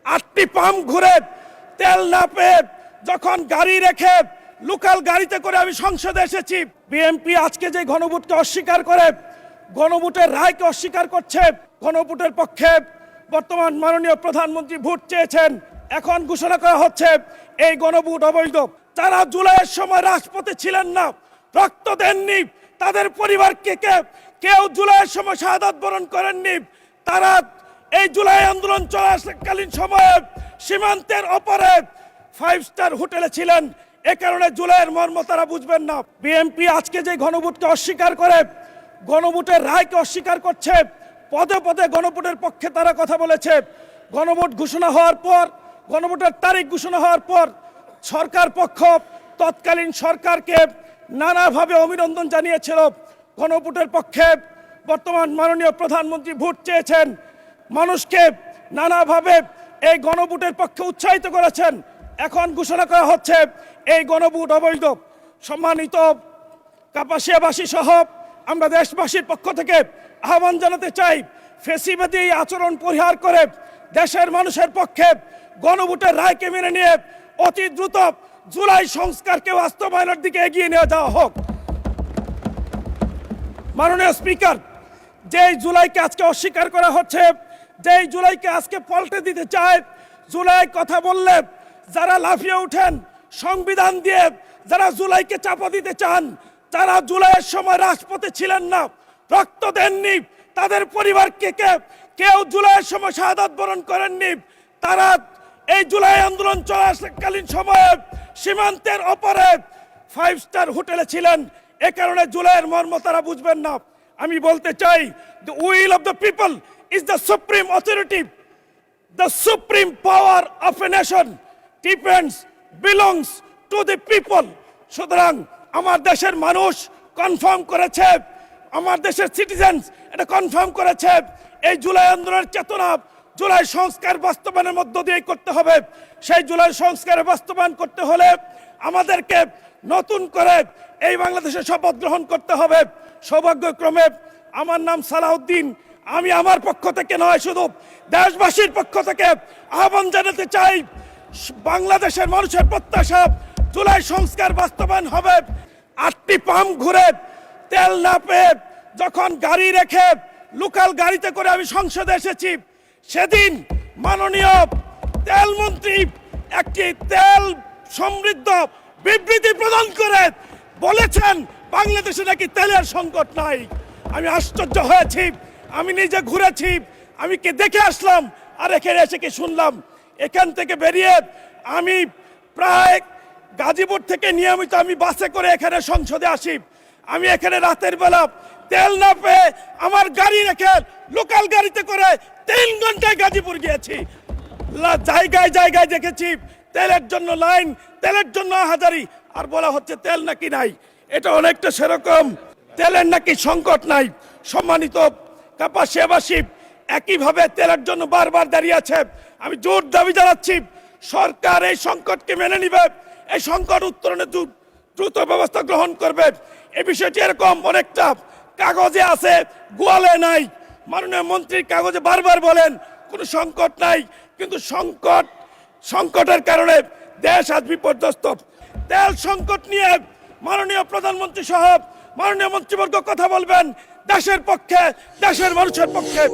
8টি পাম্প ঘুরে তেল না পেয়ে যখন গাড়ি রেখে লোকাল গাড়িতে করে আমি সংসদে এসেছি। বিএনপি আজকে যে গণভোটকে অস্বীকার করে, গণভোটের রায়কে অস্বীকার করছে, গণভোটের পক্ষে বর্তমান মাননীয় প্রধানমন্ত্রী ভোট চেয়েছেন, এখন ঘোষণা করা হচ্ছে এই গণভোট অবৈধ। যারা জুলাইয়ের সময় রাজপথে ছিলেন না, রক্ত দেননি, তাদের পরিবারকে কেউ জুলাইয়ের সময় শাহাদাত বরণ করেননি, তারা এই জুলাই আন্দোলন চলাকালীন সময়ে সীমান্তের ওপারে 5 স্টার হোটেলে ছিলেন। এ কারণে জুলাইয়ের মর্ম তারা বুঝবেন না। বিএনপি আজকে যে গণভোটকে অস্বীকার করে, গণভোটের রায়কে অস্বীকার করছে, পদে পদে গণভোটের পক্ষে তারা কথা বলেছে। গণভোট ঘোষণা হওয়ার পর, গণভোটের তারিখ ঘোষণা হওয়ার পর সরকার পক্ষ তৎকালীন সরকারকে নানাভাবে অভিনন্দন জানিয়েছিল। গণভোটের পক্ষে বর্তমান মাননীয় প্রধানমন্ত্রী ভোট চেয়েছেন, মানুষকে নানাভাবে এই গণভোটের পক্ষে উৎসাহিত করেছেন। এখন ঘোষণা করা হচ্ছে এই গণভোট অবৈধ। সম্মানিত কাপাসিয়াবাসী সহ আমরা দেশবাসীর পক্ষ থেকে আহ্বান জানাতে চাই, ফ্যাসিবাদী এই আচরণ পরিহার করে দেশের মানুষের পক্ষে গণভোটের রায়কে মেনে নিয়ে অতি দ্রুত জুলাই সংস্কারকে বাস্তবায়নের দিকে এগিয়ে নিয়ে যাওয়া হোক। মাননীয় স্পিকার, যেই জুলাইকে আজকে অস্বীকার করা হচ্ছে, যেই জুলাইকে আজকে পাল্টে দিতে চায়, জুলাই কথা বললে যারা লাফিয়ে উঠেন, সংবিধান দিয়ে যারা জুলাইকে চাপা দিতে চান, যারা জুলাইয়ের সময় রাজপথে ছিলেন না, রক্ত দেননি, তাদের পরিবারকে কেউ জুলাইয়ের সময় শাহাদাত বরণ করেননি, তারা এই জুলাই আন্দোলন চলাকালীন সময়ে সীমান্তের ওপারে 5 স্টার হোটেলে ছিলেন। এ কারণে জুলাইয়ের মর্ম তারা বুঝবেন না। আমি বলতে চাই, the will of the people is the supreme authority. The supreme power of a nation belongs to the people. সুতরাং আমার দেশের মানুষ কনফার্ম করেছে, আমার দেশের সিটিজেন্স এটা কনফার্ম করেছে, এই জুলাই আন্দোলনের চেতনা জুলাই সংস্কার বাস্তবায়নের মধ্য দিয়ে করতে হবে। সেই জুলাই সংস্কারের বাস্তবায়ন করতে হলে আমাদেরকে নতুন করে এই বাংলাদেশের শপথ গ্রহণ করতে হবে। সৌভাগ্যক্রমে আমার নাম সালাউদ্দিন, আমি আমার পক্ষ থেকে নয়, শুধু দেশবাসীর পক্ষ থেকে আহ্বান জানাতে চাই, বাংলাদেশের মানুষের প্রত্যাশা জুলাই সংস্কার বাস্তবায়ন হবে। 8টি পাম্প ঘুরে তেল না পেয়ে যখন গাড়ি রেখে লোকাল গাড়িতে করে আমি সংসদে এসেছি, সেদিন মাননীয় তেলমন্ত্রী একটি তেল সমৃদ্ধ বিবৃতি প্রদান করে বলেছেন বাংলাদেশে নাকি তেলের সংকট নাই। আমি আশ্চর্য হয়েছি, আমি নিজে ঘুরেছি, আমি কে দেখে আসলাম, আর এখানে এসে কি শুনলাম। এখান থেকে বেরিয়ে আমি প্রায় গাজীপুর থেকে নিয়মিত আমি বাসে করে এখানে সংসদে আসি। আমি এখানে রাতের বেলা তেল না পেয়ে আমার গাড়ি রেখে লোকাল গাড়িতে করে 3 ঘন্টায় গাজীপুর গিয়েছি। জায়গায় জায়গায় দেখেছি তেলের জন্য লাইন, তেলের জন্য হাজারি, আর বলা হচ্ছে তেল নাকি নাই। এটা অনেকটা সেরকম, তেলের নাকি সংকট নাই। সম্মানিত কাপাসিয়াবাসী একইভাবে তেলের জন্য বারবার দাঁড়িয়ে আছে। আমি জোর দাবি জানাচ্ছি, সরকার এই সংকটকে মেনে নিবে, এই সংকট উত্তরণে দ্রুত ব্যবস্থা গ্রহণ করবে। এই বিষয়টি এরকম অনেকটা কাগজে আছে, গোয়ালে নাই। মাননীয় মন্ত্রীর কাগজে বারবার বলেন কোনো সংকট নাই, কিন্তু সংকটের কারণে দেশ আজ বিপর্যস্ত। তেল সংকট নিয়ে মাননীয় প্রধানমন্ত্রী সহ মাননীয় মন্ত্রীবর্গ কথা বলবেন দেশের পক্ষে, দেশের মানুষের পক্ষে।